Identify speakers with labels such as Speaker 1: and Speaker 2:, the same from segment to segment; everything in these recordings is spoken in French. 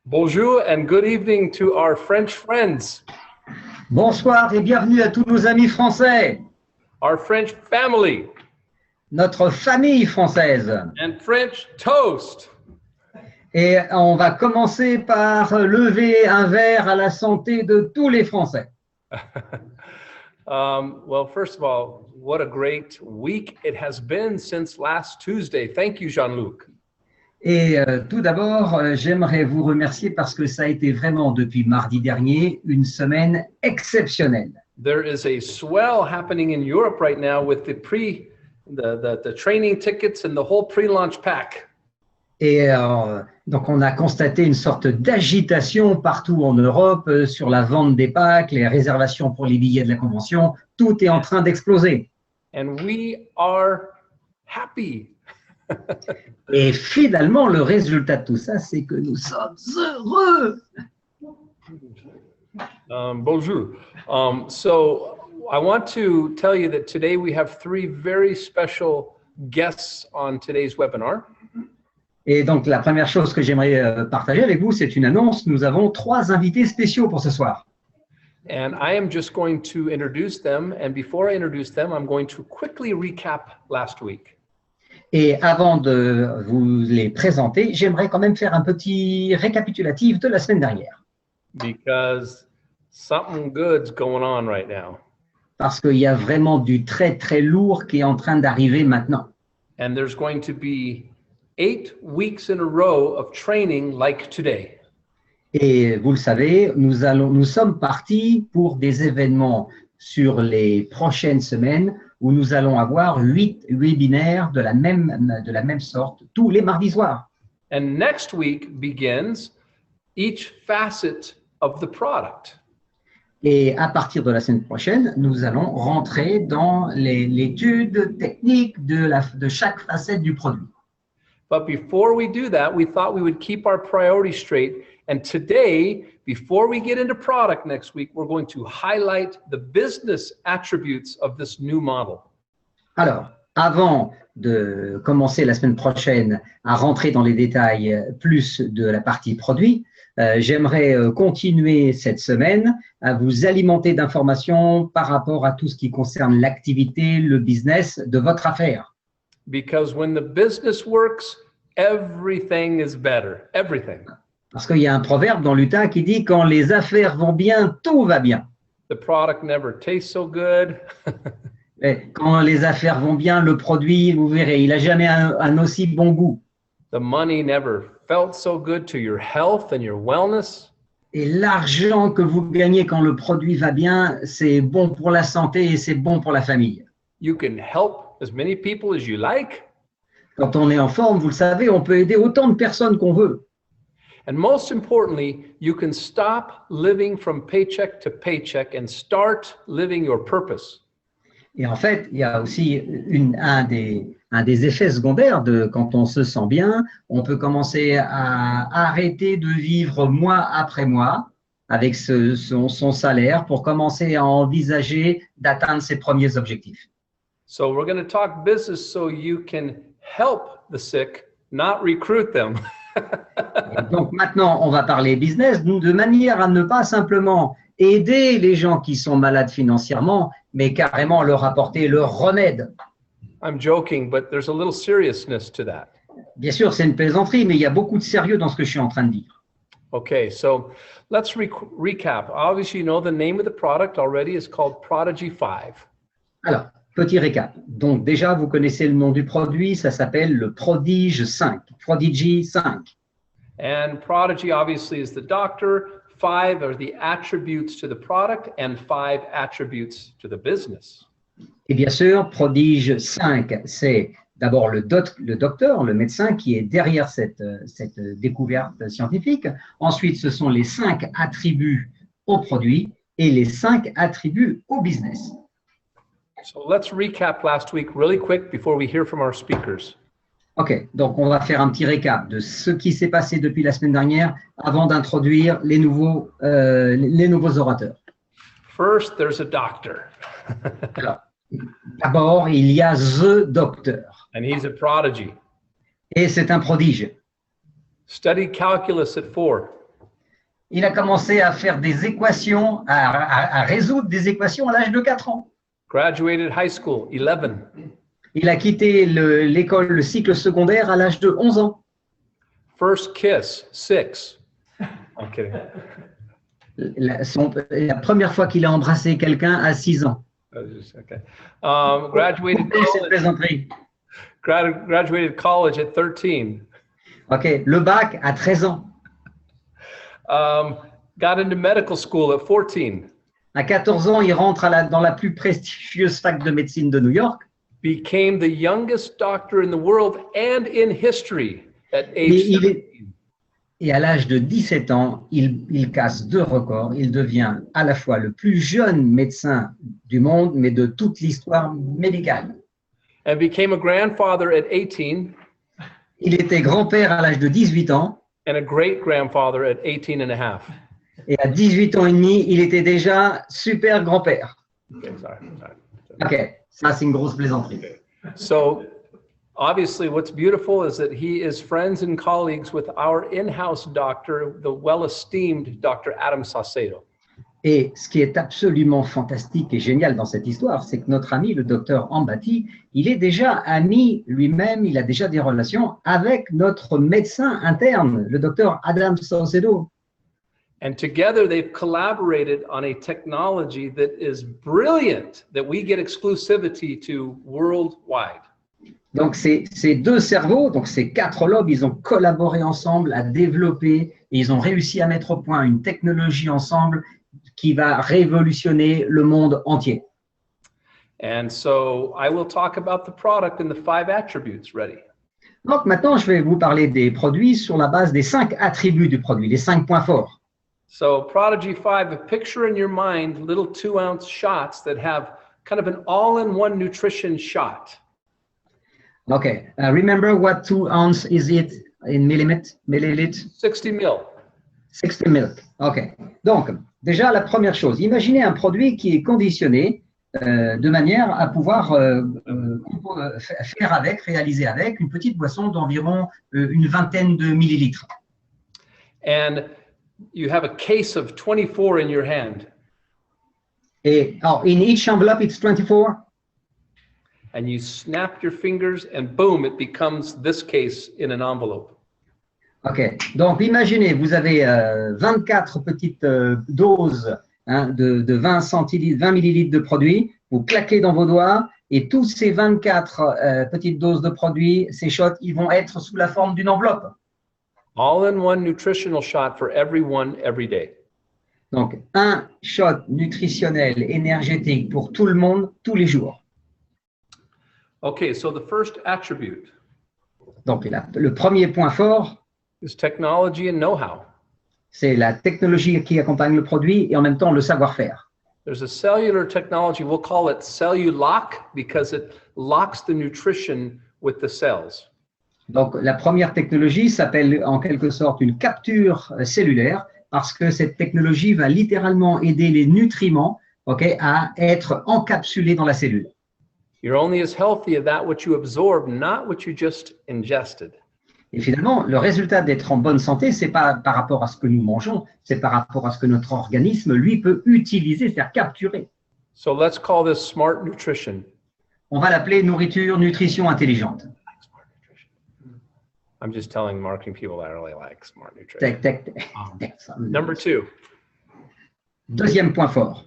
Speaker 1: Bonjour and good evening to our French friends,
Speaker 2: Bonsoir et bienvenue à tous nos amis français,
Speaker 1: our French family,
Speaker 2: notre famille française.
Speaker 1: and French toast.
Speaker 2: Et on va commencer par lever un verre à la santé de tous les Français.
Speaker 1: Well, first of all, what a great week it has been since last Tuesday. Thank you, Jean-Luc.
Speaker 2: Et tout d'abord, j'aimerais vous remercier parce que ça a été vraiment depuis mardi dernier une semaine exceptionnelle.
Speaker 1: There is a swell happening in Europe right now with the training tickets and the whole pre-launch pack.
Speaker 2: Et donc, on a constaté une sorte d'agitation partout en Europe sur la vente des packs, les réservations pour les billets de la convention. Tout est en train d'exploser.
Speaker 1: And we are happy.
Speaker 2: Et finalement, le résultat de tout ça, c'est que nous sommes heureux.
Speaker 1: Bonjour. So I want to tell you that today we have three very special guests on today's webinar.
Speaker 2: Et donc, la première chose que j'aimerais partager avec vous, c'est une annonce. Nous avons 3 invités spéciaux pour ce soir.
Speaker 1: And I am just going to introduce them. And before I introduce them, I'm going to quickly recap last week.
Speaker 2: Et avant de vous les présenter, j'aimerais quand même faire un petit récapitulatif de la semaine dernière.
Speaker 1: Because something good's going on right now.
Speaker 2: Parce qu'il y a vraiment du très, très lourd qui est en train d'arriver maintenant.
Speaker 1: And there's going to be 8 weeks in a row of training like today.
Speaker 2: Et vous le savez, nous sommes partis pour des événements sur les prochaines semaines où nous allons avoir 8 webinaires de la même sorte tous les mardis soirs.
Speaker 1: And next week begins each facet of the product.
Speaker 2: Et à partir de la semaine prochaine, nous allons rentrer dans l'étude technique de chaque facette du produit.
Speaker 1: But before we do that, we thought we would keep our priorities straight. And today, before we get into product next week, we're going to highlight the business attributes of this new model.
Speaker 2: Alors, avant de commencer la semaine prochaine à rentrer dans les détails plus de la partie produit, j'aimerais continuer cette semaine à vous alimenter d'informations par rapport à tout ce qui concerne l'activité, le business de votre affaire.
Speaker 1: Because when the business works, everything is better. Everything.
Speaker 2: Parce qu'il y a un proverbe dans l'Utah qui dit « Quand les affaires vont bien, tout va bien
Speaker 1: The product never tastes so good. ».
Speaker 2: Quand les affaires vont bien, le produit, vous verrez, il n'a jamais un aussi bon goût.
Speaker 1: The money never felt so good to your health and your wellness.
Speaker 2: Et l'argent que vous gagnez quand le produit va bien, c'est bon pour la santé et c'est bon pour la famille.
Speaker 1: You can help as many people as you like.
Speaker 2: Quand on est en forme, vous le savez, on peut aider autant de personnes qu'on veut.
Speaker 1: And most importantly, you can stop living from paycheck to paycheck and start living your purpose.
Speaker 2: Et en fait, il y a aussi un des effets secondaires de quand on se sent bien, on peut commencer à arrêter de vivre mois après mois avec son salaire pour commencer à envisager d'atteindre ses premiers objectifs.
Speaker 1: So we're going to talk business so you can help the sick, not recruit them.
Speaker 2: Donc maintenant, on va parler business de manière à ne pas simplement aider les gens qui sont malades financièrement, mais carrément leur apporter leur remède.
Speaker 1: I'm joking, but there's a little seriousness to that.
Speaker 2: Bien sûr, c'est une plaisanterie, mais il y a beaucoup de sérieux dans ce que je suis en train de dire.
Speaker 1: Okay, so let's recap. Obviously, you know the name of the product already is called Prodigy 5.
Speaker 2: Alors, petit récap. Donc déjà, vous connaissez le nom du produit, ça s'appelle le Prodige 5, Prodigy 5.
Speaker 1: And Prodigy obviously is the doctor. 5 are the attributes to the product and 5 attributes to the business.
Speaker 2: Et bien sûr, Prodige 5, c'est d'abord le docteur, le médecin qui est derrière cette découverte scientifique. Ensuite, ce sont les 5 attributs au produit et les 5 attributs au business.
Speaker 1: So let's recap last week really quick before we hear from our speakers.
Speaker 2: OK, donc on va faire un petit récap de ce qui s'est passé depuis la semaine dernière avant d'introduire les nouveaux orateurs.
Speaker 1: First, there's a doctor.
Speaker 2: Alors, d'abord, il y a the docteur.
Speaker 1: And he's a prodigy.
Speaker 2: Et c'est un prodige.
Speaker 1: Studied calculus at 4.
Speaker 2: Il a commencé à faire des équations, à résoudre des équations à l'âge de 4 ans.
Speaker 1: Graduated high school, 11.
Speaker 2: Il a quitté l'école, le cycle secondaire à l'âge de 11 ans.
Speaker 1: First kiss, 6. I'm kidding.
Speaker 2: La première fois qu'il a embrassé quelqu'un à 6 ans.
Speaker 1: Okay. Graduated
Speaker 2: Cette
Speaker 1: college,
Speaker 2: plaisanterie.
Speaker 1: graduated college at 13.
Speaker 2: OK, le bac à 13 ans.
Speaker 1: Got into medical school at 14.
Speaker 2: À 14 ans, il rentre dans la plus prestigieuse fac de médecine de New York.
Speaker 1: Became the youngest doctor in the world and in history at
Speaker 2: Et,
Speaker 1: age 17.
Speaker 2: et à l'âge de 17 ans, il casse 2 records. Il devient à la fois le plus jeune médecin du monde, mais de toute l'histoire médicale.
Speaker 1: And became a grandfather at 18
Speaker 2: Il était grand-père à l'âge de 18 ans.
Speaker 1: and a great grandfather at 18 and a half.
Speaker 2: Et à 18 ans et demi, il était déjà super grand-père.
Speaker 1: Okay, sorry.
Speaker 2: OK, ça c'est une grosse plaisanterie.
Speaker 1: So obviously what's beautiful is that he is friends and colleagues with our in-house doctor, the well-esteemed Dr. Adam Saucedo.
Speaker 2: Et ce qui est absolument fantastique et génial dans cette histoire, c'est que notre ami, le docteur Ambati, il est déjà ami lui-même, il a déjà des relations avec notre médecin interne, le docteur Adam Saucedo.
Speaker 1: And together they've collaborated on a technology that is brilliant, that we get exclusivity to worldwide.
Speaker 2: Donc ces 2 cerveaux, donc ces 4 lobes, ils ont collaboré ensemble à développer et ils ont réussi à mettre au point une technologie ensemble qui va révolutionner le monde entier.
Speaker 1: And so I will talk about the product and the 5 attributes. Ready?
Speaker 2: Donc maintenant, je vais vous parler des produits sur la base des 5 attributs du produit, les 5 points forts.
Speaker 1: So Prodigy 5, picture in your mind little 2-ounce shots that have kind of an all-in-one nutrition shot.
Speaker 2: Okay, remember what 2 ounce is it in milliliter?
Speaker 1: 60 mil.
Speaker 2: 60 milk. OK. Donc, déjà, la première chose, imaginez un produit qui est conditionné de manière à pouvoir faire avec, réaliser avec une petite boisson d'environ une vingtaine de millilitres.
Speaker 1: And you have a case of 24 in your hand.
Speaker 2: Et in each envelope, it's 24.
Speaker 1: And you snap your fingers and boom, it becomes this case in an envelope.
Speaker 2: OK. Donc, imaginez, vous avez 24 petites doses de 20 centilitres, 20 millilitres de produit. Vous claquez dans vos doigts et tous ces 24 petites doses de produit, ces shots, ils vont être sous la forme d'une enveloppe.
Speaker 1: All-in-one nutritional shot for everyone, every day.
Speaker 2: Donc, un shot nutritionnel, énergétique pour tout le monde, tous les jours.
Speaker 1: Okay, so the first attribute
Speaker 2: Donc, le premier point fort,
Speaker 1: is technology and know-how.
Speaker 2: c'est la technologie qui accompagne le produit et en même temps le savoir-faire.
Speaker 1: There's a cellular technology, we'll call it Cellulock because it locks the nutrition with the cells.
Speaker 2: Donc, la première technologie s'appelle en quelque sorte une capture cellulaire parce que cette technologie va littéralement aider les nutriments, à être encapsulés dans la cellule.
Speaker 1: You're only as healthy as that what you absorb, not what you just ingested.
Speaker 2: Et finalement, le résultat d'être en bonne santé, c'est pas par rapport à ce que nous mangeons, c'est par rapport à ce que notre organisme, lui, peut utiliser, c'est-à-dire capturer.
Speaker 1: So let's call this smart nutrition.
Speaker 2: On va l'appeler nourriture, nutrition intelligente.
Speaker 1: I'm just telling marketing people that I really like smart nutrition. Number 2,
Speaker 2: Deuxième point fort,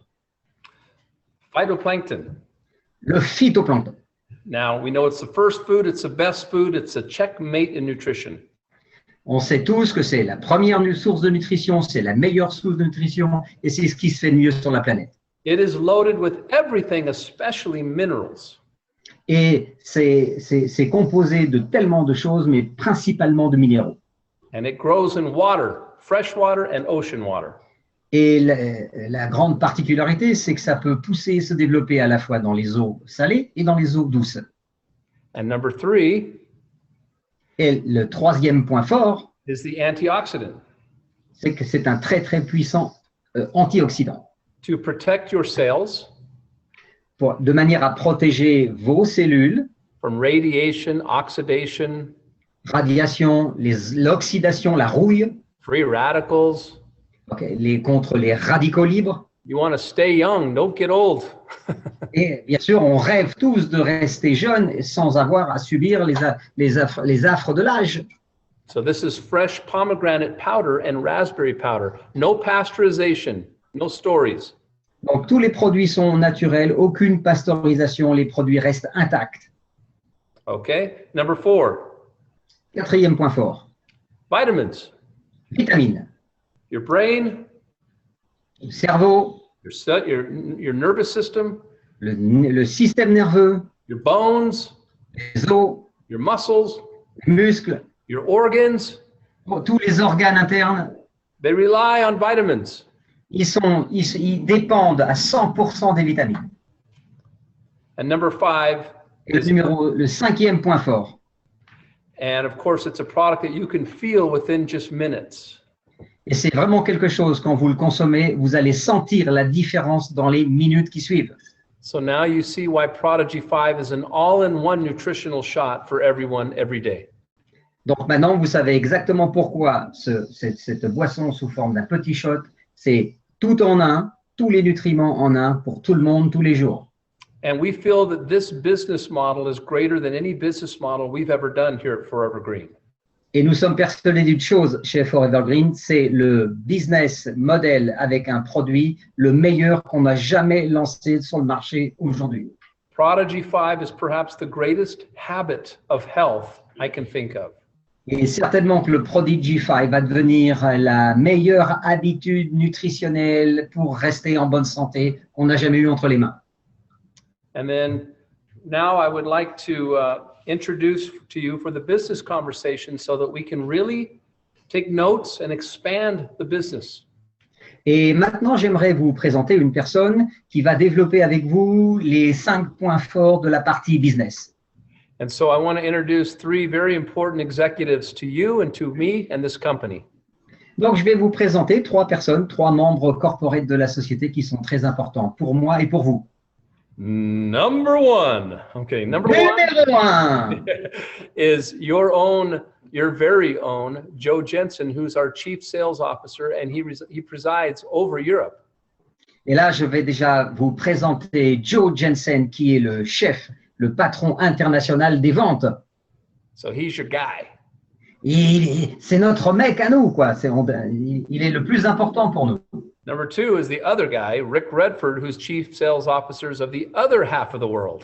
Speaker 1: phytoplankton.
Speaker 2: le phytoplancton.
Speaker 1: Now, we know it's the first food, it's the best food, it's a checkmate in nutrition.
Speaker 2: On sait tous que c'est la première source de nutrition, c'est la meilleure source de nutrition et c'est ce qui se fait de mieux sur la planète.
Speaker 1: It is loaded with everything, especially minerals.
Speaker 2: Et c'est composé de tellement de choses, mais principalement de minéraux.
Speaker 1: And it grows in water, fresh water and ocean water.
Speaker 2: Et la grande particularité, c'est que ça peut pousser et se développer à la fois dans les eaux salées et dans les eaux douces.
Speaker 1: And number 3
Speaker 2: Et le troisième point fort,
Speaker 1: is the antioxidant.
Speaker 2: c'est que c'est un très très puissant antioxydant.
Speaker 1: To protect your cells
Speaker 2: De manière à protéger vos cellules,
Speaker 1: from radiation, oxidation,
Speaker 2: radiation, l'oxydation, la rouille,
Speaker 1: free radicals,
Speaker 2: contre les radicaux libres.
Speaker 1: You want to stay young, don't get old.
Speaker 2: Et bien sûr, on rêve tous de rester jeunes sans avoir à subir les affres de l'âge.
Speaker 1: So this is fresh pomegranate powder and raspberry powder. No pasteurization, no stories.
Speaker 2: Donc, tous les produits sont naturels, aucune pasteurisation, les produits restent intacts.
Speaker 1: Okay. Number 4,
Speaker 2: 4e point fort,
Speaker 1: vitamins.
Speaker 2: vitamines.
Speaker 1: Your brain,
Speaker 2: Le cerveau,
Speaker 1: your nervous system,
Speaker 2: le système nerveux,
Speaker 1: your bones,
Speaker 2: les os,
Speaker 1: your muscles,
Speaker 2: les muscles,
Speaker 1: your organs,
Speaker 2: tous les organes internes,
Speaker 1: they rely on vitamins.
Speaker 2: ils dépendent à 100% des vitamines.
Speaker 1: And number 5,
Speaker 2: Et le 5e point fort,
Speaker 1: and of course it's a product that you can feel within just minutes.
Speaker 2: et c'est vraiment quelque chose, quand vous le consommez, vous allez sentir la différence dans les minutes qui suivent.
Speaker 1: So now you see why Prodigy 5 is an all-in-one nutritional shot for everyone every day.
Speaker 2: Donc maintenant, vous savez exactement pourquoi cette boisson sous forme d'un petit shot, c'est tout en un, tous les nutriments en un pour tout le monde, tous les jours.
Speaker 1: And we feel that this business model is greater than any business model we've ever done here at Forever Green.
Speaker 2: Et nous sommes persuadés d'une chose chez Forever Green, c'est le business model avec un produit le meilleur qu'on a jamais lancé sur le marché aujourd'hui.
Speaker 1: Prodigy 5 is perhaps the greatest habit of health I can think of.
Speaker 2: Et certainement que le Prodigy 5 va devenir la meilleure habitude nutritionnelle pour rester en bonne santé qu'on n'a jamais eu entre les mains.
Speaker 1: And then now I would like to introduce to you for the business conversation so that we can really take notes and expand the business.
Speaker 2: Et maintenant, j'aimerais vous présenter une personne qui va développer avec vous les 5 points forts de la partie business.
Speaker 1: And so I want to introduce 3 very important executives to you and to me and this company.
Speaker 2: Donc, je vais vous présenter 3 personnes, 3 membres corporate de la société qui sont très importants pour moi et pour vous.
Speaker 1: Number 1. Okay, number 1
Speaker 2: Numéro 1.
Speaker 1: is your very own Joe Jensen, who's our Chief Sales Officer, and he presides over Europe.
Speaker 2: Et là, je vais déjà vous présenter Joe Jensen, qui est le chef, le patron international des ventes.
Speaker 1: So he's your guy.
Speaker 2: C'est notre mec à nous, quoi. Il est le plus important pour nous.
Speaker 1: Number 2 is the other guy, Rick Redford, who's Chief Sales Officer of the other half of the world.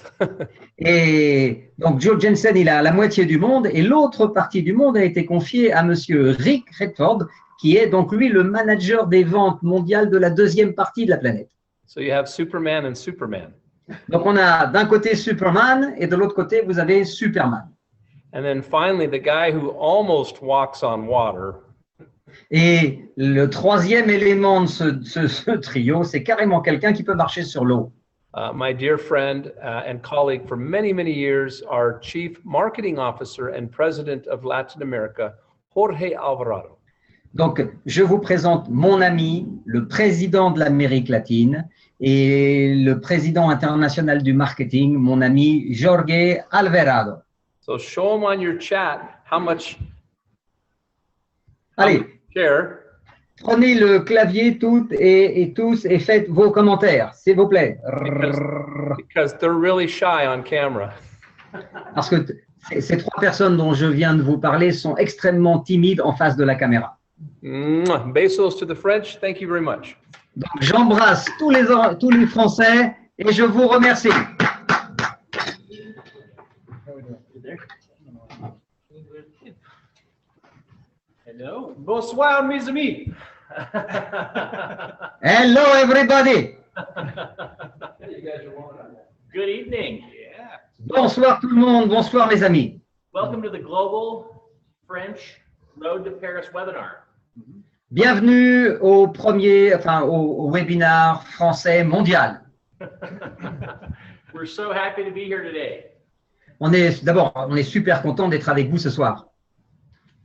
Speaker 2: Et donc, Joe Jensen, il a la moitié du monde et l'autre partie du monde a été confiée à monsieur Rick Redford, qui est donc lui le manager des ventes mondiales de la deuxième partie de la planète.
Speaker 1: So you have Superman and Superman.
Speaker 2: Donc, on a d'un côté Superman et de l'autre côté, vous avez Superman.
Speaker 1: And then finally, the guy who almost walks on water.
Speaker 2: Et le troisième élément de ce trio, c'est carrément quelqu'un qui peut marcher sur l'eau.
Speaker 1: My dear friend and colleague for many, many years, our Chief Marketing Officer and President of Latin America, Jorge Alvarado.
Speaker 2: Donc, je vous présente mon ami, le président de l'Amérique latine et le président international du marketing, mon ami Jorge Alvarado.
Speaker 1: So show him on your chat how much.
Speaker 2: Allez,
Speaker 1: Share.
Speaker 2: prenez le clavier toutes et tous et faites vos commentaires, s'il vous plaît.
Speaker 1: Because they're really shy on camera.
Speaker 2: Parce que ces 3 personnes dont je viens de vous parler sont extrêmement timides en face de la caméra.
Speaker 1: Besos to the French. Thank you very much.
Speaker 2: Donc, j'embrasse tous les Français et je vous remercie.
Speaker 3: Hello. Bonsoir, mes amis.
Speaker 2: Hello, everybody.
Speaker 3: Good evening. Yeah.
Speaker 2: Bonsoir tout le monde, bonsoir mes amis.
Speaker 3: Welcome to the Global French Road to Paris webinar.
Speaker 2: Bienvenue au webinaire français mondial.
Speaker 3: We're so happy to be here today.
Speaker 2: On est super content d'être avec vous ce soir.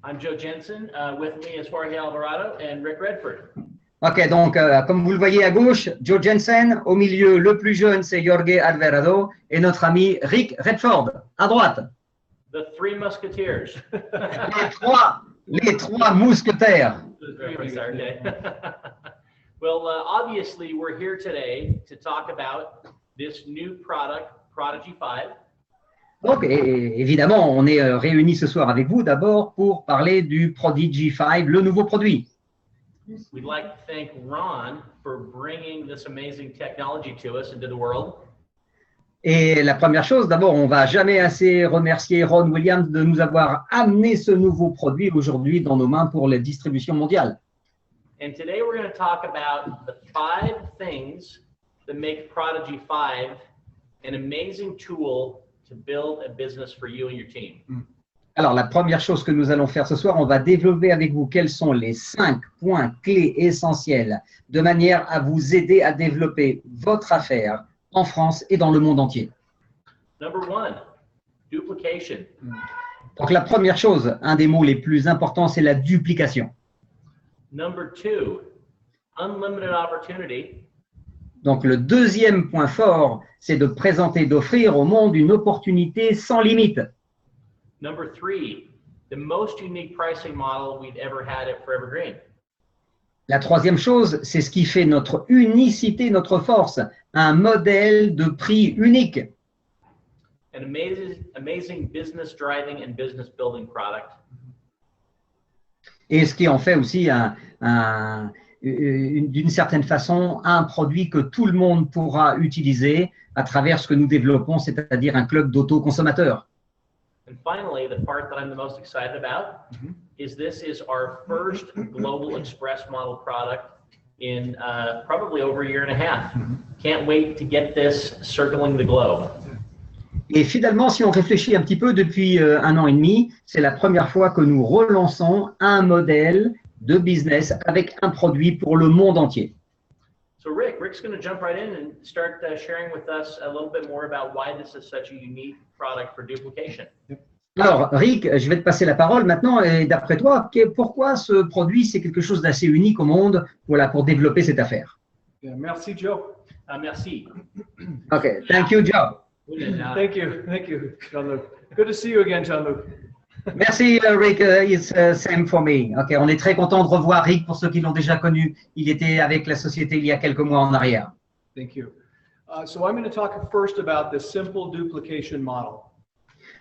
Speaker 3: I'm Joe Jensen. With me is Jorge Alvarado and Rick Redford.
Speaker 2: Ok, donc comme vous le voyez à gauche, Joe Jensen, au milieu le plus jeune c'est Jorge Alvarado et notre ami Rick Redford à droite.
Speaker 3: The Three Musketeers.
Speaker 2: Les trois mousquetaires.
Speaker 3: Okay. Well, obviously, we're here today to talk about this new product, Prodigy 5.
Speaker 2: Donc, évidemment, on est réunis ce soir avec vous d'abord pour parler du Prodigy 5, le nouveau produit.
Speaker 3: We'd like to thank Ron for bringing this amazing technology to us into the world.
Speaker 2: Et la première chose, d'abord, on va jamais assez remercier Ron Williams de nous avoir amené ce nouveau produit aujourd'hui dans nos mains pour la distribution mondiale.
Speaker 3: And today we're going to talk about the 5 things that make Prodigy 5 an amazing tool to build a business for you and your team.
Speaker 2: Alors, la première chose que nous allons faire ce soir, on va développer avec vous quels sont les 5 points clés essentiels de manière à vous aider à développer votre affaire en France et dans le monde entier.
Speaker 3: Number 1, duplication.
Speaker 2: Donc, la première chose, un des mots les plus importants, c'est la duplication.
Speaker 3: Number 2, unlimited opportunity.
Speaker 2: Donc, le deuxième point fort, c'est de présenter, d'offrir au monde une opportunité sans limite.
Speaker 3: Number 3, the most unique pricing model we've ever had at Forever Green.
Speaker 2: La troisième chose, c'est ce qui fait notre unicité, notre force, un modèle de prix unique.
Speaker 3: An amazing business driving and business building product.
Speaker 2: Et ce qui en fait aussi, d'une certaine façon, un produit que tout le monde pourra utiliser à travers ce que nous développons, c'est-à-dire un club d'autoconsommateurs.
Speaker 3: And finally, the part that I'm the most excited about is this is our first global express model product in probably over a year and a half. Can't wait to get this circling the globe.
Speaker 2: Et finalement, si on réfléchit un petit peu, depuis 1 an et demi, c'est la première fois que nous relançons un modèle de business avec un produit pour le monde entier.
Speaker 3: So Rick's going to jump right in and start sharing with us a little bit more about why this is such a unique product for duplication.
Speaker 2: Alors, Rick, je vais te passer la parole maintenant. Et d'après toi, pourquoi ce produit, c'est quelque chose d'assez unique au monde, voilà, pour développer cette affaire?
Speaker 1: Yeah, merci, Joe.
Speaker 3: Merci.
Speaker 2: OK, thank you, Joe.
Speaker 1: Thank you, Jean-Luc. Good to see you again, Jean-Luc.
Speaker 2: Merci, Rick. It's same for me. OK, on est très content de revoir Rick. Pour ceux qui l'ont déjà connu, il était avec la société il y a quelques mois en arrière.
Speaker 1: Thank you. So I'm going to talk first about the simple duplication model.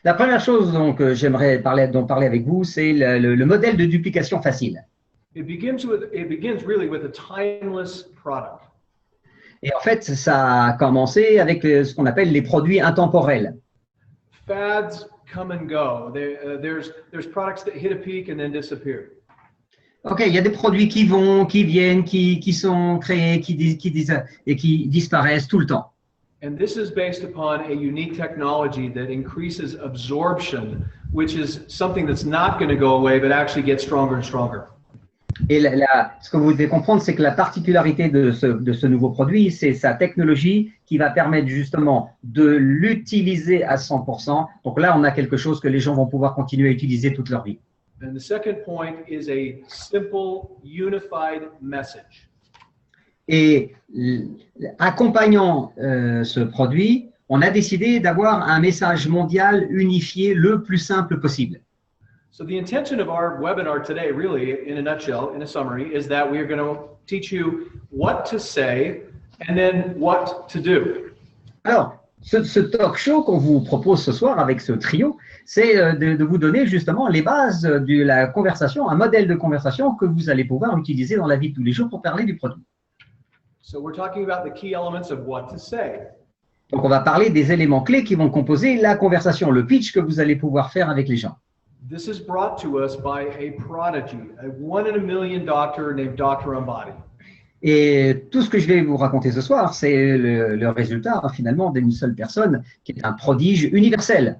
Speaker 2: La première chose donc j'aimerais parler avec vous, c'est le modèle de duplication facile.
Speaker 1: It begins really with a timeless product.
Speaker 2: Et en fait, ça a commencé avec ce qu'on appelle les produits intemporels.
Speaker 1: Fads come and go. There's products that hit a peak and then disappear.
Speaker 2: OK, il y a des produits qui vont, qui viennent, qui sont créés, qui disparaissent tout le temps.
Speaker 1: And this is based upon a unique technology that increases absorption, which is something that's not going to go away, but actually gets stronger and stronger.
Speaker 2: Et ce que vous devez comprendre, c'est que la particularité de ce nouveau produit, c'est sa technologie qui va permettre justement de l'utiliser à 100%. Donc là, on a quelque chose que les gens vont pouvoir continuer à utiliser toute leur vie.
Speaker 1: And the second point is a simple, unified message.
Speaker 2: Et accompagnant ce produit, on a décidé d'avoir un message mondial unifié le plus simple possible.
Speaker 1: So the intention of our webinar today, really, in a nutshell, in a summary, is that we are going to teach you what to say and then what to do.
Speaker 2: Alors, ce talk show qu'on vous propose ce soir avec ce trio, c'est de vous donner justement les bases de la conversation, un modèle de conversation que vous allez pouvoir utiliser dans la vie de tous les jours pour parler du produit.
Speaker 1: So we're talking about the key elements of what to say.
Speaker 2: Donc, on va parler des éléments clés qui vont composer la conversation, le pitch que vous allez pouvoir faire avec les gens.
Speaker 1: This is brought to us by a prodigy, a 1 in a million doctor named Dr. Ambati.
Speaker 2: Et tout ce que je vais vous raconter ce soir, c'est le résultat finalement d'une seule personne qui est un prodige universel.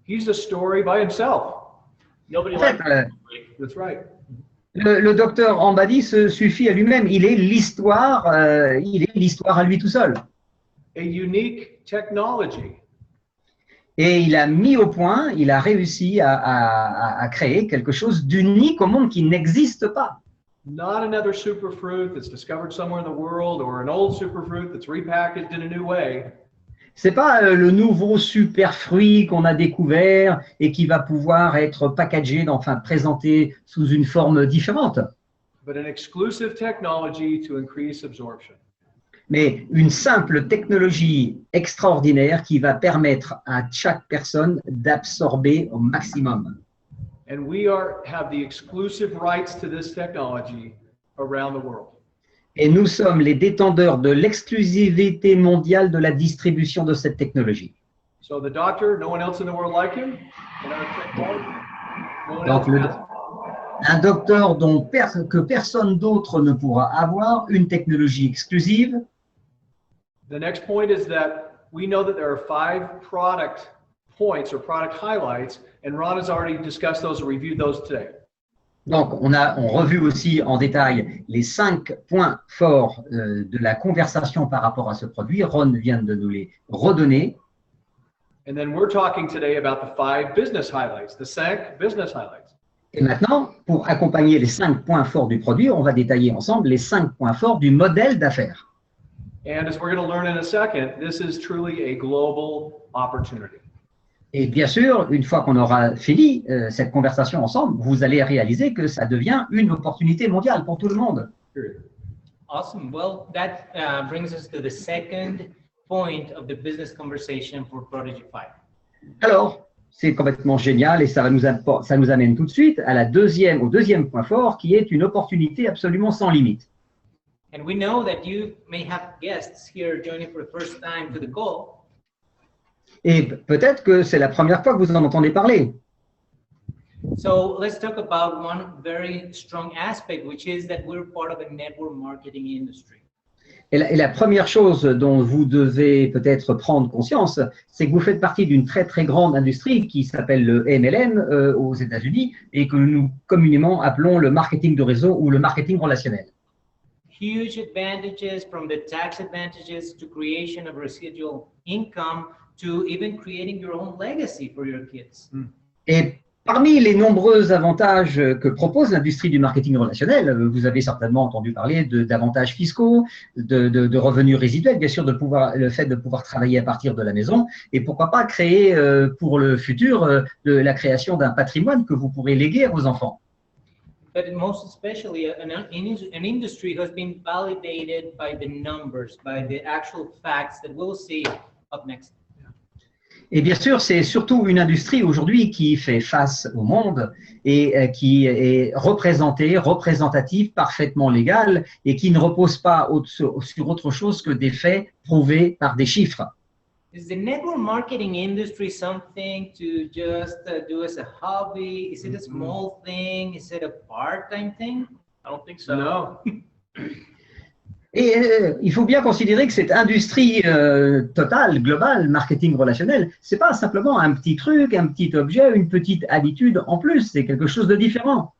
Speaker 1: He's a story by himself.
Speaker 3: Nobody
Speaker 2: En fait,
Speaker 3: likes
Speaker 1: That's right.
Speaker 2: le docteur Ambadi se suffit à lui-même. Il est l'histoire à lui tout seul.
Speaker 1: A unique technology.
Speaker 2: Et il a mis au point, il a réussi à créer quelque chose d'unique au monde qui n'existe pas.
Speaker 1: Not another superfruit that's discovered somewhere in the world or an old superfruit that's repackaged in a new way.
Speaker 2: C'est pas le nouveau super fruit qu'on a découvert et qui va pouvoir être packagé, enfin présenté sous une forme différente.
Speaker 1: but an exclusive technology to increase absorption.
Speaker 2: mais une simple technologie extraordinaire qui va permettre à chaque personne d'absorber au maximum.
Speaker 1: And we have the exclusive rights to this technology around the world.
Speaker 2: Et nous sommes les détenteurs de l'exclusivité mondiale de la distribution de cette technologie.
Speaker 1: So the doctor, no one else in the world like him? No one
Speaker 2: Donc,
Speaker 1: else has it?
Speaker 2: un docteur que personne d'autre ne pourra avoir, une technologie exclusive.
Speaker 1: The next point is that we know that there are 5 product points or product highlights, and Ron has already discussed those or reviewed those today.
Speaker 2: Donc, on revu aussi en détail les 5 points forts de la conversation par rapport à ce produit. Ron vient de nous les redonner.
Speaker 1: And then we're talking today about the 5 business highlights, the 5 business highlights.
Speaker 2: Et maintenant, pour accompagner les 5 points forts du produit, on va détailler ensemble les 5 points forts du modèle d'affaires.
Speaker 1: And as we're going to learn in a second, this is truly a global opportunity.
Speaker 2: Et bien sûr, une fois qu'on aura fini cette conversation ensemble, vous allez réaliser que ça devient une opportunité mondiale pour tout le monde.
Speaker 4: Awesome. Well, that brings us to the second point of the business conversation for Prodigy 5.
Speaker 2: Alors, c'est complètement génial et ça nous amène tout de suite au deuxième point fort qui est une opportunité absolument sans limite.
Speaker 4: And we know that you may have guests here joining for the first time to the call.
Speaker 2: Et peut-être que c'est la première fois que vous en entendez parler.
Speaker 4: So let's talk about one very strong aspect, which is that we're part of a network marketing industry.
Speaker 2: Et la première chose dont vous devez peut-être prendre conscience, c'est que vous faites partie d'une très très grande industrie qui s'appelle le MLM aux États-Unis et que nous communément appelons le marketing de réseau ou le marketing relationnel.
Speaker 4: Huge advantages, from the tax advantages to creation of residual income to even creating your own legacy for your kids.
Speaker 2: Et parmi les nombreux avantages que propose l'industrie du marketing relationnel, vous avez certainement entendu parler d'avantages fiscaux, de revenus résiduels, bien sûr, le fait de pouvoir travailler à partir de la maison, et pourquoi pas créer pour le futur la création d'un patrimoine que vous pourrez léguer à vos enfants.
Speaker 4: But most especially, an industry has been validated by the numbers, by the actual facts that we'll see up next.
Speaker 2: Et bien sûr, c'est surtout une industrie aujourd'hui qui fait face au monde et qui est représentative, parfaitement légale et qui ne repose pas sur autre chose que des faits prouvés par des chiffres.
Speaker 4: Is the network marketing industry something to just do as a hobby? Is it a small thing? Is it a part-time thing?
Speaker 3: I don't think so.
Speaker 1: No.
Speaker 2: Et il faut bien considérer que cette industrie totale, globale, marketing relationnel, c'est pas simplement un petit truc, un petit objet, une petite habitude en plus, c'est quelque chose de différent.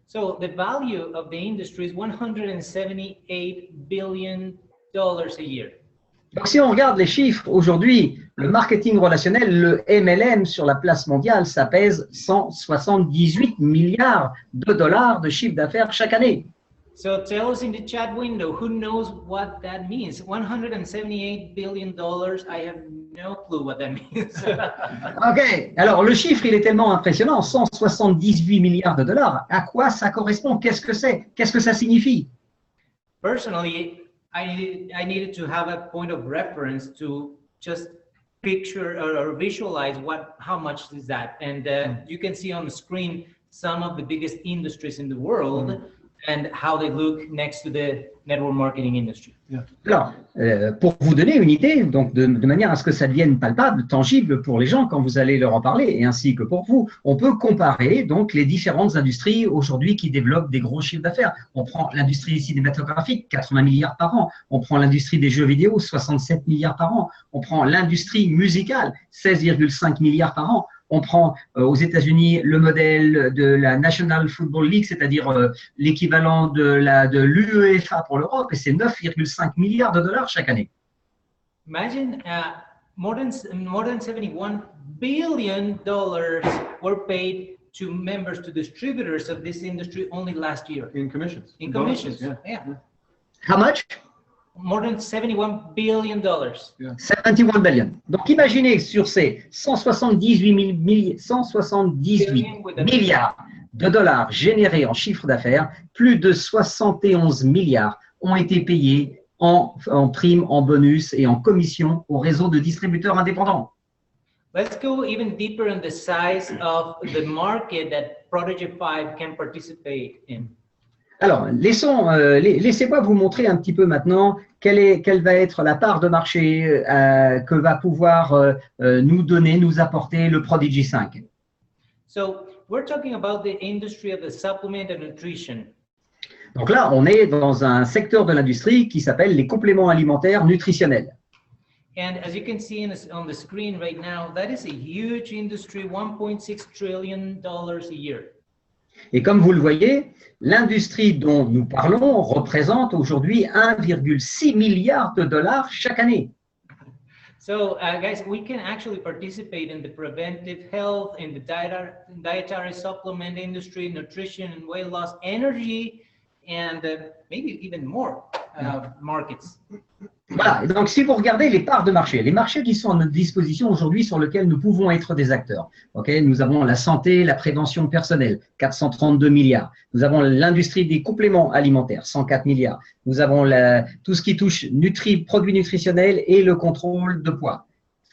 Speaker 4: So the value of the industry is $178 billion a year.
Speaker 2: Donc si on regarde les chiffres aujourd'hui, le marketing relationnel, le MLM sur la place mondiale, ça pèse 178 milliards de dollars de chiffre d'affaires chaque année.
Speaker 4: So tell us in the chat window, who knows what that means? $178 billion, I have no clue what that means.
Speaker 2: Ok, alors le chiffre, il est tellement impressionnant, 178 milliards de dollars. À quoi ça correspond? Qu'est-ce que c'est? Qu'est-ce que ça signifie?
Speaker 4: Personally, I needed to have a point of reference to just picture or visualize how much is that. And you can see on the screen some of the biggest industries in the world and how they look next to the network marketing industry.
Speaker 2: Alors, pour vous donner une idée, donc de manière à ce que ça devienne palpable, tangible pour les gens quand vous allez leur en parler, et ainsi que pour vous, on peut comparer donc les différentes industries aujourd'hui qui développent des gros chiffres d'affaires. On prend l'industrie cinématographique, 80 milliards par an. On prend l'industrie des jeux vidéo, 67 milliards par an. On prend l'industrie musicale, 16,5 milliards par an. On prend aux États-Unis le modèle de la National Football League, c'est-à-dire l'équivalent de l'UEFA pour l'Europe, et c'est 9,5 milliards de dollars chaque année.
Speaker 4: Imagine more than $71 billion were paid to members, to distributors of this industry only last year.
Speaker 1: In commissions.
Speaker 4: In commissions, yeah.
Speaker 2: How much?
Speaker 4: More than $71 billion.
Speaker 2: 71 billion. Donc imaginez sur ces 178 milliards de dollars générés en chiffre d'affaires, plus de 71 milliards ont été payés en primes, en bonus et en commissions au réseau de distributeurs indépendants.
Speaker 4: Let's go even deeper in the size of the market that Prodigy 5 can participate in.
Speaker 2: Alors, laissez-moi vous montrer un petit peu maintenant quelle va être la part de marché que va pouvoir nous apporter le Prodigy 5.
Speaker 4: So we're talking about the industry of the supplement and nutrition.
Speaker 2: Donc là, on est dans un secteur de l'industrie qui s'appelle les compléments alimentaires nutritionnels.
Speaker 4: And as you can see on the screen right now, that is a huge industry, $1.6 trillion a year.
Speaker 2: Et comme vous le voyez, l'industrie dont nous parlons représente aujourd'hui 1,6 milliard de dollars chaque année.
Speaker 4: So guys, we can actually participate in the preventive health, in the dietary supplement industry, nutrition and weight loss, energy, and maybe even more markets.
Speaker 2: Voilà, et donc si vous regardez les parts de marché, les marchés qui sont à notre disposition aujourd'hui sur lesquels nous pouvons être des acteurs. Nous avons la santé, la prévention personnelle, 432 milliards. Nous avons l'industrie des compléments alimentaires, 104 milliards. Nous avons tout ce qui touche produits nutritionnels et le contrôle de poids,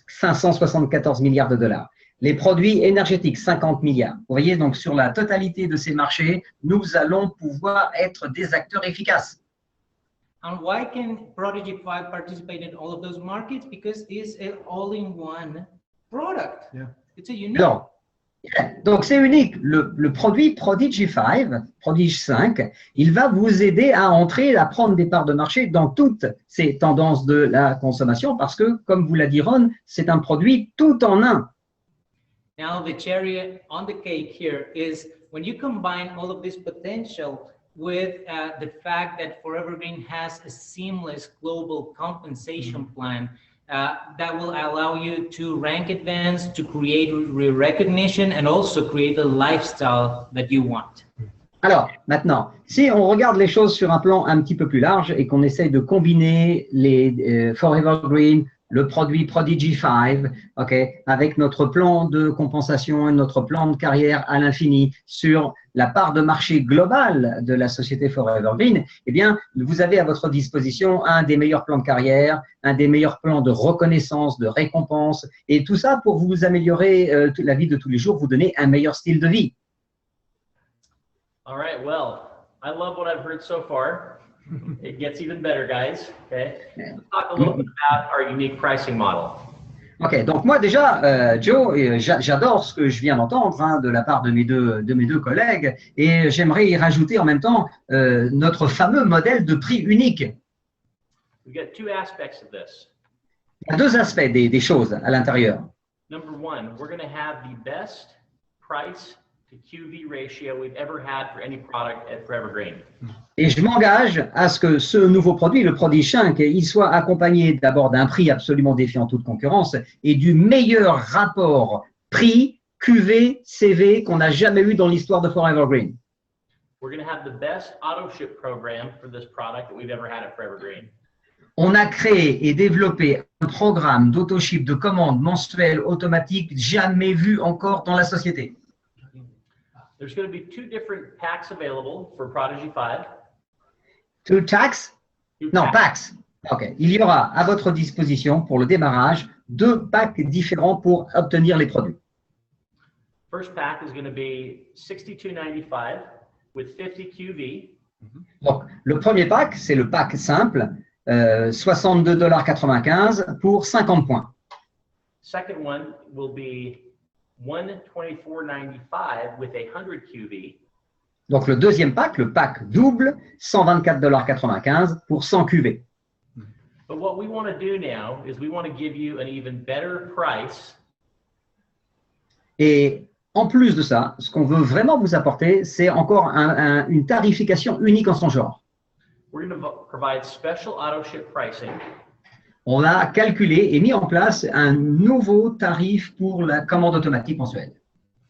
Speaker 2: 574 milliards de dollars. Les produits énergétiques, 50 milliards. Vous voyez, donc sur la totalité de ces marchés, nous allons pouvoir être des acteurs efficaces.
Speaker 4: And why can Prodigy 5 participate in all of those markets? Because it's an all-in-one product.
Speaker 1: Yeah.
Speaker 4: It's a unique.
Speaker 2: Alors, donc c'est unique. Le produit Prodigy 5, il va vous aider à entrer, à prendre des parts de marché dans toutes ces tendances de la consommation parce que, comme vous l'a dit Ron, c'est un produit tout en un.
Speaker 4: Now the cherry on the cake here is when you combine all of this potential with the fact that Forever Green has a seamless global compensation plan that will allow you to rank advance, to create recognition, and also create the lifestyle that you want.
Speaker 2: Alors, maintenant, si on regarde les choses sur un plan un petit peu plus large et qu'on essaye de combiner les Forever Green, le produit Prodigy 5, avec notre plan de compensation et notre plan de carrière à l'infini sur la part de marché globale de la société Forever Green, eh bien, vous avez à votre disposition un des meilleurs plans de carrière, un des meilleurs plans de reconnaissance, de récompense, et tout ça pour vous améliorer la vie de tous les jours, vous donner un meilleur style de vie.
Speaker 3: All right, well, I love what I've heard so far. It gets even better, guys. Okay, let's talk a little bit about our unique pricing model.
Speaker 2: Ok, donc moi déjà, Joe, j'adore ce que je viens d'entendre de la part de mes deux collègues et j'aimerais y rajouter en même temps notre fameux modèle de prix unique.
Speaker 3: We've got two aspects of this.
Speaker 2: Il y a deux aspects des choses à l'intérieur.
Speaker 3: Number one, we're going to have the best price to QV ratio we've ever had for any product at Forever Green.
Speaker 2: Et je m'engage à ce que ce nouveau produit, le Prodigy 5, il soit accompagné d'abord d'un prix absolument défiant toute concurrence et du meilleur rapport prix QV-CV qu'on n'a jamais eu dans l'histoire de Forever Green.
Speaker 3: We're going to have the best auto ship program for this product that we've ever had at Forever Green.
Speaker 2: On a créé et développé un programme d'autoship de commande mensuelle automatique jamais vu encore dans la société.
Speaker 3: There's going to be two different packs available for Prodigy 5.
Speaker 2: Two tax? Non, packs. Ok. Il y aura à votre disposition pour le démarrage deux packs différents pour obtenir les produits.
Speaker 3: First pack is going to be $62.95 with 50 QV.
Speaker 2: Donc, le premier pack, c'est le pack simple, $62,95 pour 50 points.
Speaker 3: Second one will be $124.95 with 100 QV.
Speaker 2: Donc, le deuxième pack, le pack double, $124,95 pour 100 QV.
Speaker 3: But what we want to do now is we want to give you an even better price.
Speaker 2: Et en plus de ça, ce qu'on veut vraiment vous apporter, c'est encore une tarification unique en son genre.
Speaker 3: We're going to provide special auto ship pricing.
Speaker 2: On a calculé et mis en place un nouveau tarif pour la commande automatique mensuelle.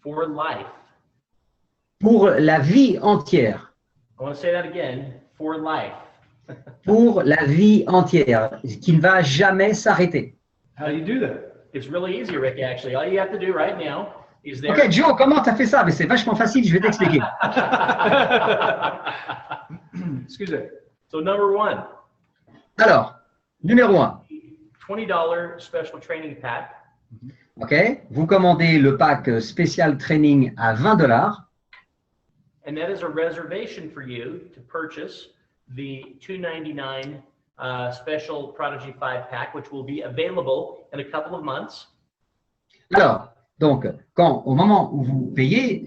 Speaker 3: For life.
Speaker 2: Pour la vie entière.
Speaker 3: I want to say that again. For life.
Speaker 2: Pour la vie entière, qui ne va jamais s'arrêter.
Speaker 1: How do you do that?
Speaker 3: It's really easy, Rick, actually. All you have to do right now He's there.
Speaker 2: Ok, Joe, comment tu as fait ça? Mais c'est vachement facile, je vais t'expliquer.
Speaker 1: Excusez.
Speaker 3: So number one,
Speaker 2: Alors, numéro 1.
Speaker 3: $20 special training pack.
Speaker 2: Ok, vous commandez le pack spécial training à $20.
Speaker 3: And that is a reservation for you to purchase the $299 special Prodigy 5 pack, which will be available in a couple of months.
Speaker 2: Alors, donc, au moment où vous payez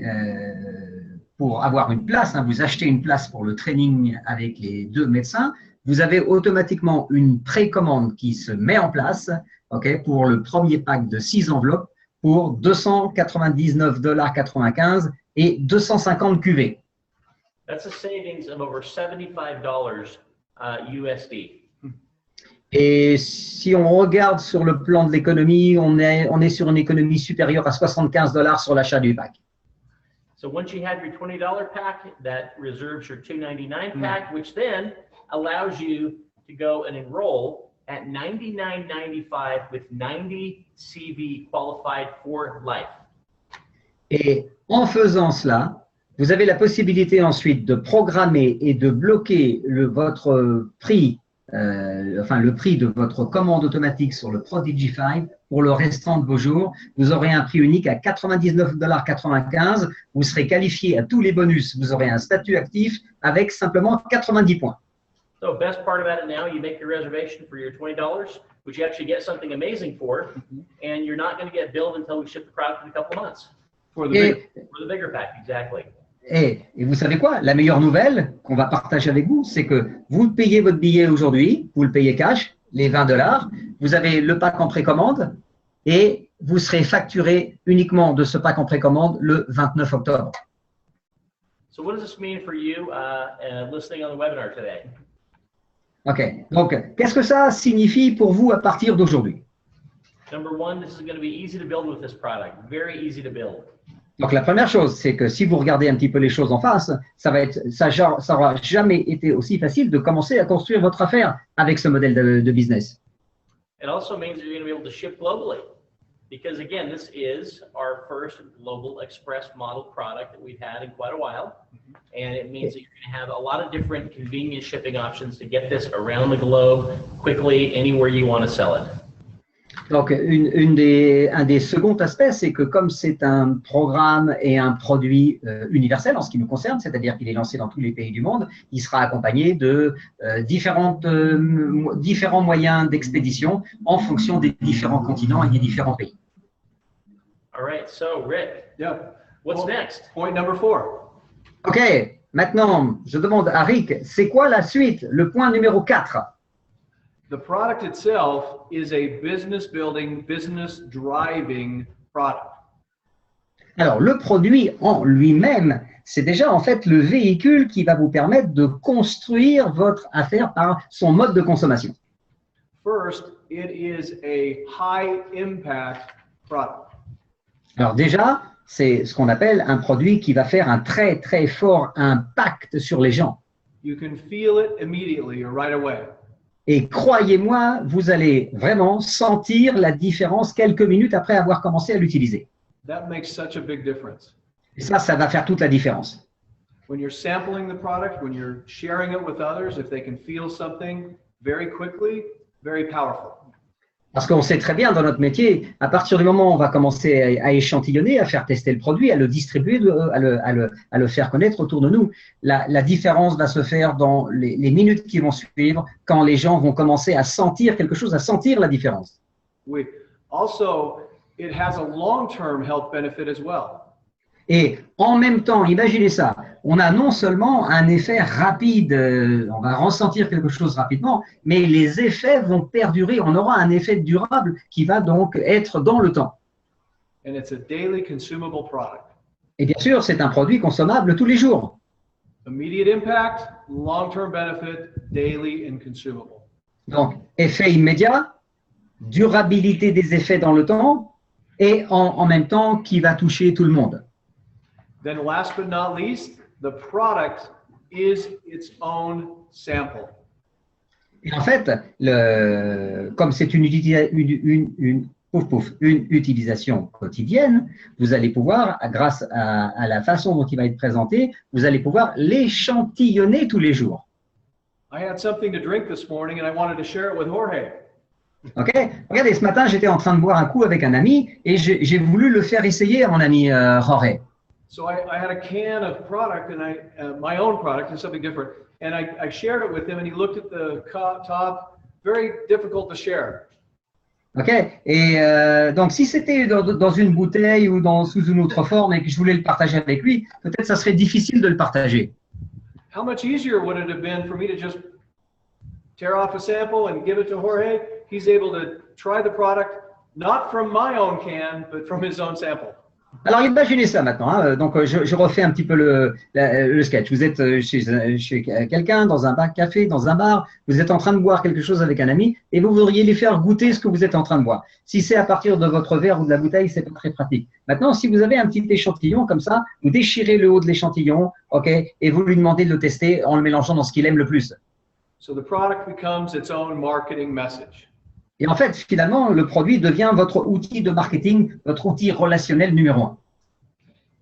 Speaker 2: pour avoir une place, hein, vous achetez une place pour le training avec les 2 médecins, vous avez automatiquement une précommande qui se met en place, ok, pour le premier pack de 6 enveloppes pour $299,95 et 250 QV.
Speaker 3: That's a savings of over $75 USD.
Speaker 2: Et si on regarde sur le plan de l'économie, on est sur une économie supérieure à $75 sur l'achat du pack.
Speaker 3: So once you have your $20 pack, that reserves your $299 pack, which then allows you to go and enroll at $99.95 with 90 CV qualified for life.
Speaker 2: Et en faisant cela, vous avez la possibilité ensuite de programmer et de bloquer votre prix, le prix de votre commande automatique sur le Prodigy 5 pour le restant de vos jours. Vous aurez un prix unique à $99,95. Vous serez qualifié à tous les bonus. Vous aurez un statut actif avec simplement 90 points.
Speaker 3: So best part about it now, you make your reservation for your $20, which you actually get something amazing for, and you're not going to get billed until we ship the product in a couple of months.
Speaker 1: For the
Speaker 3: bigger pack, exactly.
Speaker 2: Et vous savez quoi? La meilleure nouvelle qu'on va partager avec vous, c'est que vous payez votre billet aujourd'hui, vous le payez cash, les $20, vous avez le pack en précommande et vous serez facturé uniquement de ce pack en précommande le 29 octobre.
Speaker 3: So what does this mean for you listening on the webinar today?
Speaker 2: Ok, donc qu'est-ce que ça signifie pour vous à partir d'aujourd'hui?
Speaker 3: Number one, this is going to be easy to build with this product. Very easy to build.
Speaker 2: Donc la première chose, c'est que si vous regardez un petit peu les choses en face, ça aura jamais été aussi facile de commencer à construire votre affaire avec ce modèle de business.
Speaker 3: It also means you're going to be able to ship globally. Because again, this is our first global express model product that we've had in quite a while. And it means that you're going to have a lot of different convenient shipping options to get this around the globe quickly, anywhere you want to sell it.
Speaker 2: Donc, un des seconds aspects, c'est que comme c'est un programme et un produit universel en ce qui me concerne, c'est-à-dire qu'il est lancé dans tous les pays du monde, il sera accompagné de différents moyens d'expédition en fonction des différents continents et des différents pays.
Speaker 3: All right, so Rick, what's next?
Speaker 1: Point number 4.
Speaker 2: OK, maintenant, je demande à Rick, c'est quoi la suite, le point numéro 4?
Speaker 1: The product itself is a business building, business driving product.
Speaker 2: Alors, le produit en lui-même, c'est déjà en fait le véhicule qui va vous permettre de construire votre affaire par son mode de consommation.
Speaker 1: First, it is a high impact product.
Speaker 2: Alors déjà, c'est ce qu'on appelle un produit qui va faire un très très fort impact sur les gens.
Speaker 1: You can feel it immediately or right away.
Speaker 2: Et croyez-moi, vous allez vraiment sentir la différence quelques minutes après avoir commencé à l'utiliser.
Speaker 1: That makes such a big difference.
Speaker 2: Et ça va faire toute la différence.
Speaker 1: When you're sampling the product, when you're sharing it with others, if they can feel something very quickly, very powerful.
Speaker 2: Parce qu'on sait très bien dans notre métier, à partir du moment où on va commencer à échantillonner, à faire tester le produit, à le distribuer, à le faire connaître autour de nous, la différence va se faire dans les minutes qui vont suivre, quand les gens vont commencer à sentir quelque chose, à sentir la différence.
Speaker 1: Oui. Also, it has a long-term health benefit as well.
Speaker 2: Et en même temps, imaginez ça, on a non seulement un effet rapide, on va ressentir quelque chose rapidement, mais les effets vont perdurer, on aura un effet durable qui va donc être dans le temps.
Speaker 1: And it's a daily consumable product.
Speaker 2: Et bien sûr, c'est un produit consommable tous les jours.
Speaker 1: Immediate impact, long-term benefit, daily and consumable.
Speaker 2: Donc, effet immédiat, durabilité des effets dans le temps et en même temps qui va toucher tout le monde.
Speaker 1: Then last but not least, the product is its own sample.
Speaker 2: Et en fait, comme c'est une pouf, pouf, une utilisation quotidienne, vous allez pouvoir, grâce à la façon dont il va être présenté, vous allez pouvoir l'échantillonner tous les jours.
Speaker 1: I had something to drink this morning and I wanted to share it with Jorge.
Speaker 2: Ok? Regardez, ce matin, j'étais en train de boire un coup avec un ami et j'ai voulu le faire essayer à mon ami Jorge.
Speaker 1: So I had a can of product and my own product is something different. And I shared it with him and he looked at the top, very difficult to share.
Speaker 2: Ok? Et donc, si c'était dans une bouteille ou sous une autre forme et que je voulais le partager avec lui, peut-être ça serait difficile de le partager.
Speaker 1: How much easier would it have been for me to just tear off a sample and give it to Jorge? He's able to try the product, not from my own can, but from his own sample.
Speaker 2: Alors, imaginez ça maintenant. Hein. Donc, je refais un petit peu le sketch. Vous êtes chez quelqu'un, dans un café, dans un bar. Vous êtes en train de boire quelque chose avec un ami et vous voudriez lui faire goûter ce que vous êtes en train de boire. Si c'est à partir de votre verre ou de la bouteille, c'est pas très pratique. Maintenant, si vous avez un petit échantillon comme ça, vous déchirez le haut de l'échantillon, ok, et vous lui demandez de le tester en le mélangeant dans ce qu'il aime le plus.
Speaker 1: So the product becomes its own marketing message.
Speaker 2: Et en fait, finalement, le produit devient votre outil de marketing, votre outil relationnel numéro 1.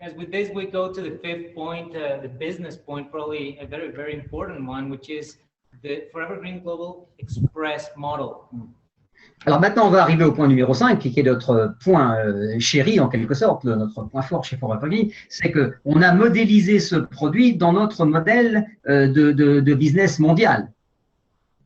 Speaker 4: As with this, we go to the fifth point, the business point, probably a very, very important one, which is the Forever Green Global Express model.
Speaker 2: Alors maintenant, on va arriver au point numéro 5, qui est notre point chéri, en quelque sorte, notre point fort chez Forever Green, c'est qu'on a modélisé ce produit dans notre modèle de business mondial.